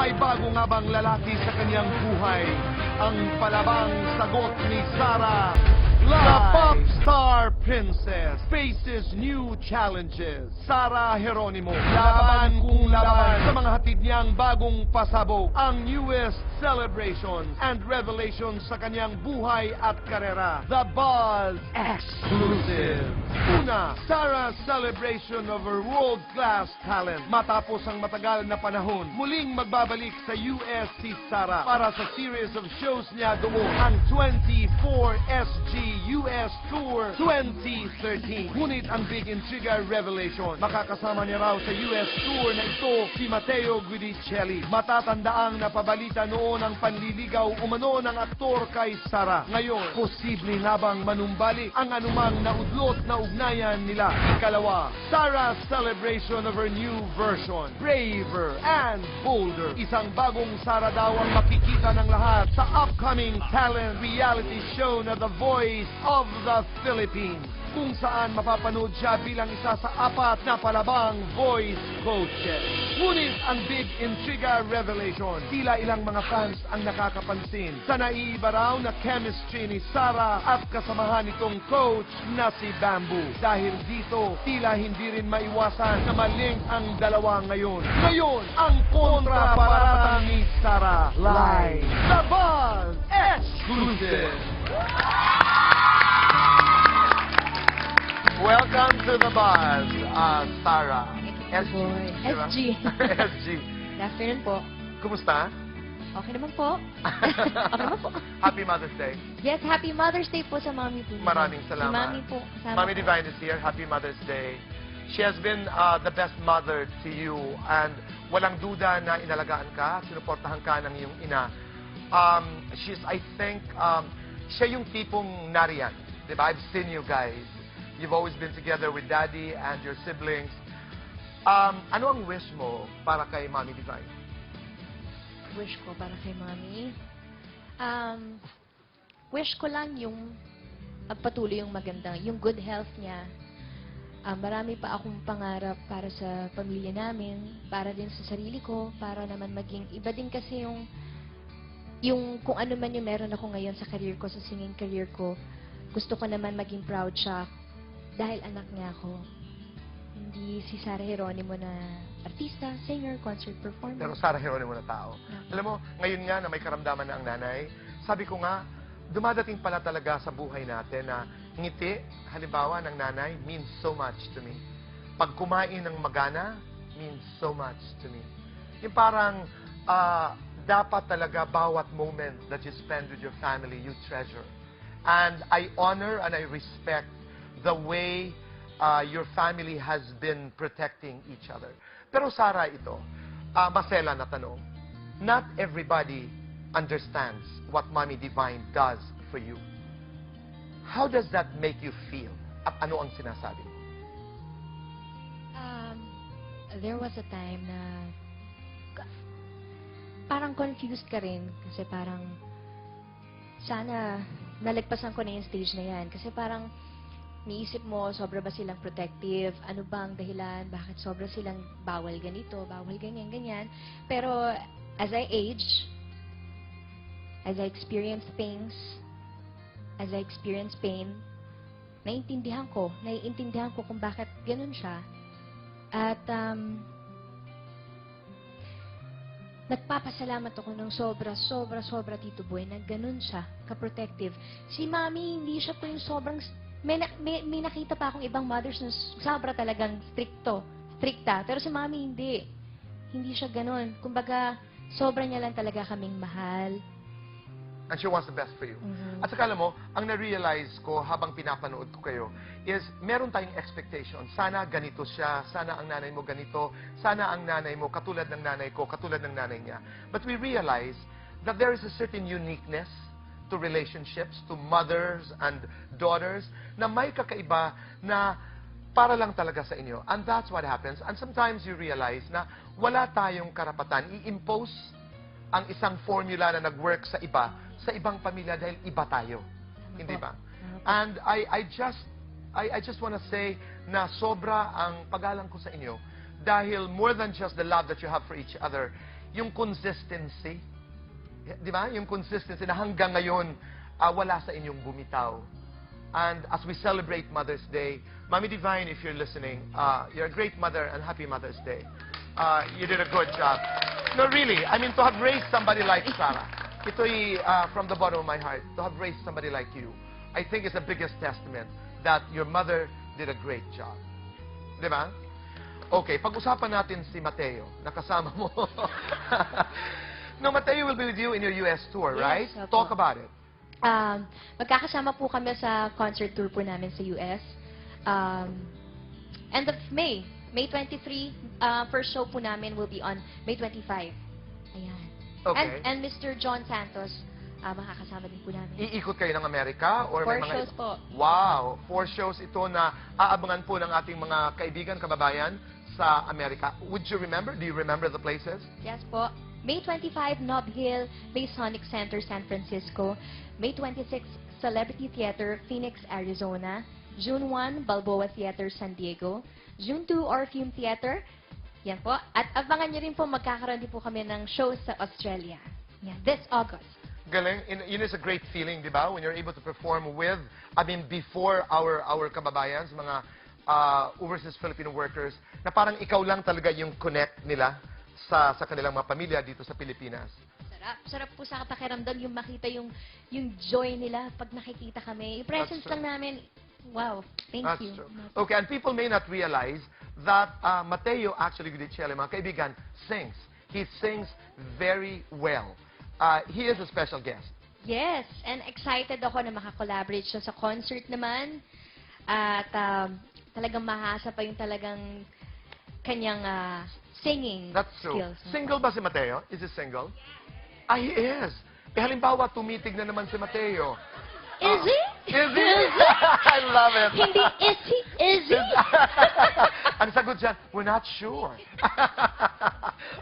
May bago nga bang lalaki sa kanyang buhay? Ang palabang sagot ni Sarah. The pop star princess faces new challenges. Sarah Geronimo, laban kung laban sa mga hatid niyang bagong pasabog, ang newest celebrations and revelations sa kanyang buhay at karera. The Buzz Exclusive. Una, Sarah's celebration of her world-class talent. Matapos ang matagal na panahon, muling magbabalik sa US si Sarah para sa series of shows niya doon, ang 24SG US Tour 2013. Ngunit ang big intriga revelation, makakasama niya raw sa US Tour na ito si Matteo Guidicelli. Matatandaang napabalita noon ang panliligaw umano ng aktor kay Sarah. Ngayon, posible nga bang manumbalik ang anumang naudlot na ugnayan nila? Ikalawa, Sarah's celebration of her new version, Braver and Bolder. Isang bagong Sarah daw ang makikita ng lahat sa upcoming talent reality show na The Voice of the Philippines, kung saan mapapanood siya bilang isa sa 4 na palabang voice coaches. Ngunit ang big intriga revelation, tila ilang mga fans ang nakakapansin sa naiiba raw na chemistry ni Sarah at kasamahan nitong coach na si Bamboo. Dahil dito, tila hindi rin maiwasan na maling ang dalawa ngayon. Ngayon, ang kontraparatang ni Sarah live. The Buzz Exclusive. Welcome to the Buzz, Sarah. SG. SG. SG. Good afternoon po. Kumusta? Okay naman po. Okay naman po. Happy Mother's Day. Yes, Happy Mother's Day po sa Mami po. Maraming salamat. Si Mami po. Kasama Mami po. Divine is here. Happy Mother's Day. She has been the best mother to you, and walang duda na inalagaan ka, sinuportahan ka ng iyong ina. I think, siya yung tipong nariyan. Diba? I've seen you guys. You've always been together with Daddy and your siblings. Ano ang wish mo para kay Mami Divine? Wish ko para kay Mami. Wish ko lang yung pagpatuloy yung maganda, yung good health niya. Marami pa akong pangarap para sa pamilya namin, para din sa sarili ko, para naman maging iba din kasi yung kung ano man yung meron ako ngayon sa career ko, sa singing career ko. Gusto ko naman maging proud siya dahil anak niya ako. Hindi si Sarah Geronimo na artista, singer, concert performer. Pero Sarah Geronimo na tao. Alam mo, ngayon nga na may karamdaman na ang nanay, sabi ko nga, dumadating pala talaga sa buhay natin na ngiti, halimbawa ng nanay, means so much to me. Pag kumain ng magana, means so much to me. Yung parang, dapat talaga bawat moment that you spend with your family, you treasure. And I honor and I respect the way your family has been protecting each other. Pero Sarah, ito, masela na tanong. Not everybody understands what Mommy Divine does for you. How does that make you feel? At ano ang sinasabi mo? There was a time na parang confused ka rin kasi parang sana nalagpasan ko na yung stage na yan. Kasi parang niisip mo, sobra ba silang protective? Ano ba ang dahilan? Bakit sobra silang bawal ganito, bawal ganyan, ganyan? Pero as I age, as I experience things, as I experience pain, naiintindihan ko kung bakit ganun siya. At nagpapasalamat ako ng sobra, Tito Boy, na ganun siya, ka-protective. Si Mami, hindi siya po yung sobrang... May nakita pa akong ibang mothers na sobra talagang strikta. Pero si Mami, hindi. Hindi siya ganun. Kumbaga, sobra niya lang talaga kaming mahal. And she wants the best for you. At saka alam mo, ang na-realize ko habang pinapanood ko kayo is meron tayong expectation. Sana ganito siya, sana ang nanay mo ganito, sana ang nanay mo katulad ng nanay ko, katulad ng nanay niya. But we realize that there is a certain uniqueness to relationships, to mothers and daughters, na may kakaiba na para lang talaga sa inyo. And that's what happens. And sometimes you realize na wala tayong karapatan i-impose ang isang formula na nag-work sa iba, sa ibang pamilya dahil iba tayo. Hindi ba? And I just want to say na sobra ang paggalang ko sa inyo dahil more than just the love that you have for each other, yung consistency. Di ba? Yung consistency na hanggang ngayon, wala sa inyong bumitaw. And as we celebrate Mother's Day, Mami Divine, if you're listening, you're a great mother and happy Mother's Day. You did a good job. No, really, I mean, to have raised somebody like Sarah, ito'y from the bottom of my heart, to have raised somebody like you, I think is the biggest testament that your mother did a great job. Di ba? Okay, pag-usapan natin si Mateo, nakasama mo. No, Mateo will be with you in your US tour, Yes, right? opo. Talk about it. Magkakasama po kami sa concert tour po namin sa US. End of May. May 23, first show po namin will be on May 25. Ayan. Okay. And Mr. John Santos, makakasama din po namin. Iikot kayo ng Amerika? Or 4 may mga... shows po. Wow! 4 shows ito na aabangan po ng ating mga kaibigan, kababayan sa Amerika. Would you remember? Do you remember the places? Yes po. May 25, Nob Hill, Masonic Center, San Francisco. May 26, Celebrity Theater, Phoenix, Arizona. June 1, Balboa Theater, San Diego. June 2, Orpheum Theater. Yan po. At abangan nyo rin po, magkakaroon din po kami ng shows sa Australia. Yan, this August. Galing. Yun is a great feeling, di ba? When you're able to perform with, before our kababayans, mga overseas Filipino workers, na parang ikaw lang talaga yung connect nila sa kanilang mga pamilya dito sa Pilipinas. Sarap. Sarap po sa pakiramdam yung makita yung joy nila pag nakikita kami. Yung presence That's true. lang namin, wow, thank That's you. true. Okay, and people may not realize that Mateo actually Gudicelli, mga kaibigan, sings. He sings very well. He is a special guest. Yes, and excited ako na makakollaborate siya sa concert naman. At talagang mahasa pa yung talagang kanyang singing That's true. skills. Single ba si Mateo? Is he single? He is. Halimbawa, tumitig na naman si Mateo. Is he? Is he? I love it. Hindi, is he? Is he? Ang sagot dyan, we're not sure.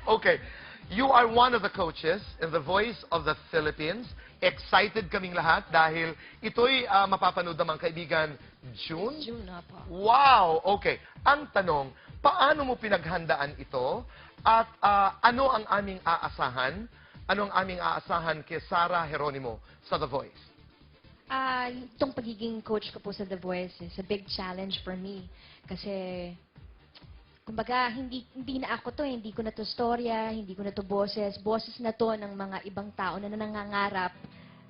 Okay. You are one of the coaches in the Voice of the Philippines. Excited kaming lahat dahil ito'y mapapanood naman kaibigan June. June na po. Wow! Okay. Ang tanong, paano mo pinaghandaan ito? At ano ang aming aasahan? Ano ang aming aasahan kay Sarah Geronimo sa The Voice? Itong pagiging coach ko po sa The Voice is a big challenge for me. Kasi, kumbaga, hindi na ako to, hindi ko na to storya, hindi ko na to boses. Boses na to ng mga ibang tao na nangangarap.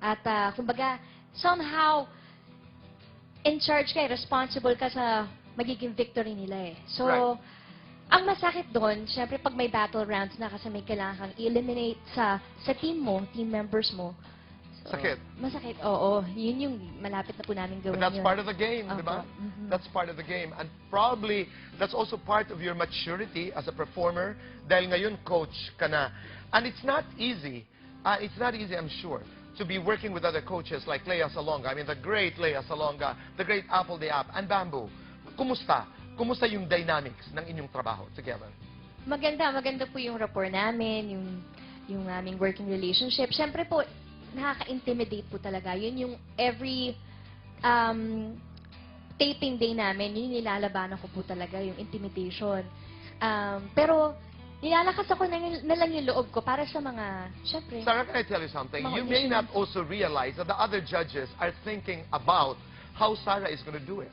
At, kumbaga, somehow, in charge ka, responsible ka sa magiging victory nila eh. So, Right. ang masakit doon, syempre pag may battle rounds na kasi may kailangan kang eliminate sa team mo, team members mo. So, Sakit. Masakit, oo. Yun yung malapit na po namin gawin But that's yun. part of the game, di ba? Opo. Mhm. That's part of the game. And probably, that's also part of your maturity as a performer dahil ngayon coach ka na. And it's not easy. It's not easy, I'm sure, to be working with other coaches like Lea Salonga. I mean, the great Lea Salonga, the great Apple de App, and Bamboo. Kumusta? Kumusta yung dynamics ng inyong trabaho together? Maganda po yung rapport namin, yung aming working relationship. Siyempre po, nakaka-intimidate po talaga. Yun yung every taping day namin, yun yung nilalabanan ko po talaga, yung intimidation. Pero, nilalakas ako na lang yung loob ko para sa mga, syempre, Sarah, can I tell you something? Mga You may not auditions. also realize that the other judges are thinking about how Sarah is going to do it.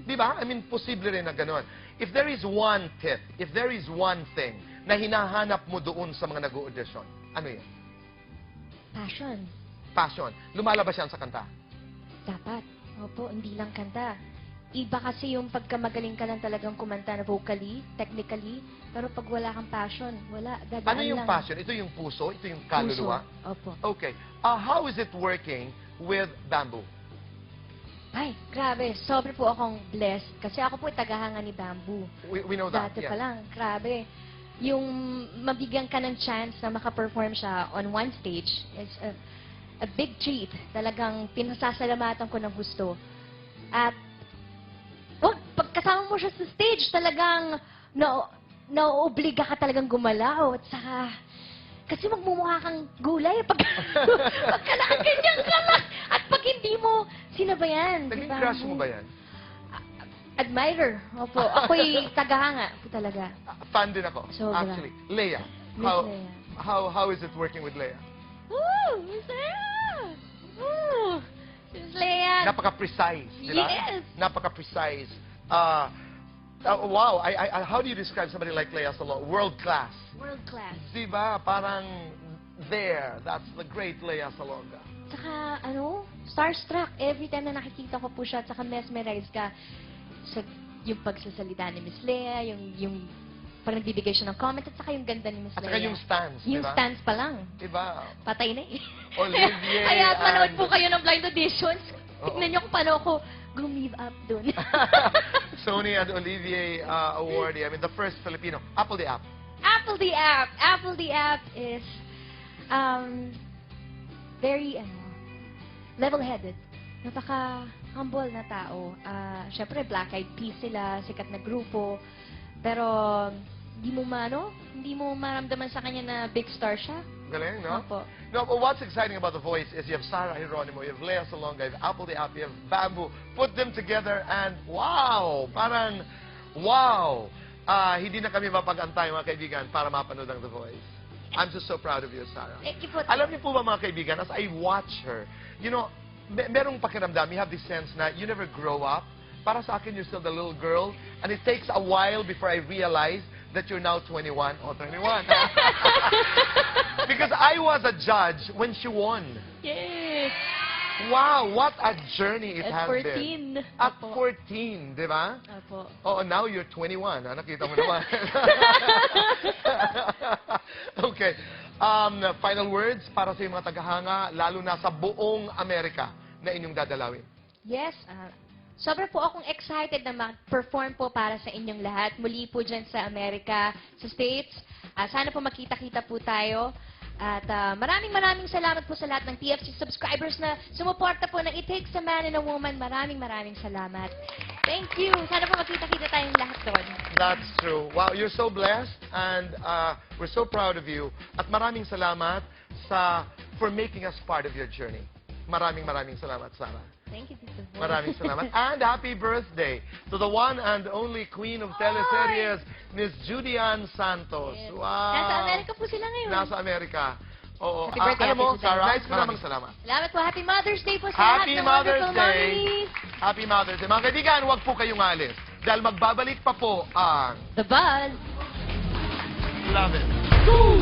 Di ba? I mean, posible rin na gano'n. If there is one tip, if there is one thing na hinahanap mo doon sa mga nag-audition, ano yan? passion. Passion. Lumalabas yan sa kanta. Dapat. Opo, hindi lang kanta. Iba kasi yung pagkamagaling ka lang talagang kumanta na vocally, technically, pero pag wala kang passion, wala. Dadaan Ano yung lang. passion? Ito yung puso? Ito yung kaluluwa? Puso. Opo. Okay. How is it working with Bamboo? Ay, grabe. Sobre po akong blessed. Kasi ako po tagahanga ni Bamboo. We know that. Dati yeah. pa lang. Grabe. Yung mabigyan ka ng chance na makaperform siya on one stage is a big treat. Talagang pinasasalamatan ko ng gusto. At pagkasama mo siya sa stage, talagang naoobliga ka talagang gumalaw. At saka, kasi magmumukha kang gulay pagka nakaganyan ka lang. At pag hindi mo sinabayan. Naging di ba? crush mo ba yan? Admirer. Opo. Ako'y tagahanga po talaga. Fan din ako, Sobra. actually. Leia, Miss Lea. How is it working with Lea? Woo! Miss Lea! Woo! Miss Lea! Napaka-precise, di ba? Yes! Napaka-precise. Wow, how do you describe somebody like Lea Salonga? World class. World class. Di ba? Parang there. That's the great Lea Salonga. Tsaka, starstruck. Every time na nakikita ko po siya, tsaka mesmerize ka sa yung pagsasalita ni Miss Lea, yung parang nagbibigay siya ng comment, at saka yung ganda ni Miss At Lea. saka yung stance, di Yung ba? stance pa lang. Diba? Patay na eh. Olivier Kaya manood and- po kayo ng blind auditions. Oo. Tignan niyo kung paano ako gumive up dun. Sony and Olivier awardee. I mean, the first Filipino. Apple the App. Apple the App. Apple the App is very level-headed. Napaka-humble na tao. Siyempre, Black Eyed Peas sila, sikat na grupo. Pero, hindi mo maramdaman sa kanya na big star siya. Galing, no? Opo. No, but what's exciting about The Voice is you have Sarah Geronimo, you have Lea Salonga, you have Apple the App, you have Bamboo. Put them together and wow! Parang, wow! Hindi na kami mapag-antay, mga kaibigan, para mapanood ang The Voice. I'm just so proud of you, Sarah. Thank you po. Alam niyo po ba, mga kaibigan, as I watch her, you know, merong pakiramdam, you have this sense na you never grow up. Para sa akin, you're still the little girl, and it takes a while before I realize that you're now 21 or 21. Because I was a judge when she won. Yes! Wow, what a journey it At has 14. been. At Opo. 14, di ba? Opo. Oh, now you're 21. Nakita mo naman. Okay. Final words para sa mga tagahanga, lalo na sa buong Amerika na inyong dadalawin. Yes, sobra po akong excited na mag-perform po para sa inyong lahat. Muli po dyan sa Amerika, sa States. Sana po makita-kita po tayo. At maraming salamat po sa lahat ng TFC subscribers na sumuporta po ng It Takes a Man and a Woman. Maraming salamat. Thank you. Sana po makita-kita tayong lahat doon. That's true. Wow, you're so blessed and we're so proud of you. At maraming salamat for making us part of your journey. Maraming salamat, Sarah. Thank you, Tito Boy. Maraming salamat. And happy birthday to the one and only queen of teleseries, Miss Judy-Ann Santos. Yes. Wow. Nasa Amerika po sila ngayon. Nasa Amerika. Oo. Happy birthday, Alam mo, Happy Sarah, birthday. maraming salamat. Salamat po. Happy Mother's Day po sa Happy lahat ng Mother's wonderful Day. mommies. Happy Mother's Day. Mga kaibigan, huwag po kayong alis. Dahil magbabalik pa po ang The Buzz. Love It.